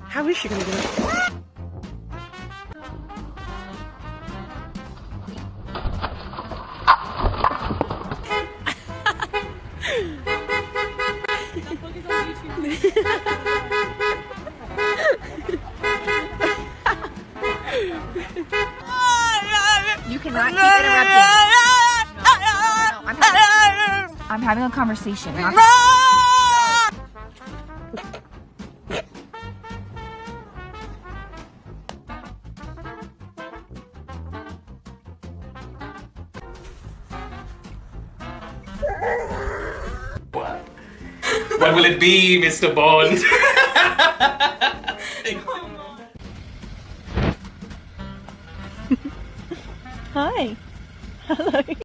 How is she gonna do it? You cannot keep interrupting. No, I'm having a conversation. What will it be, Mr. Bond? Hi. Hello.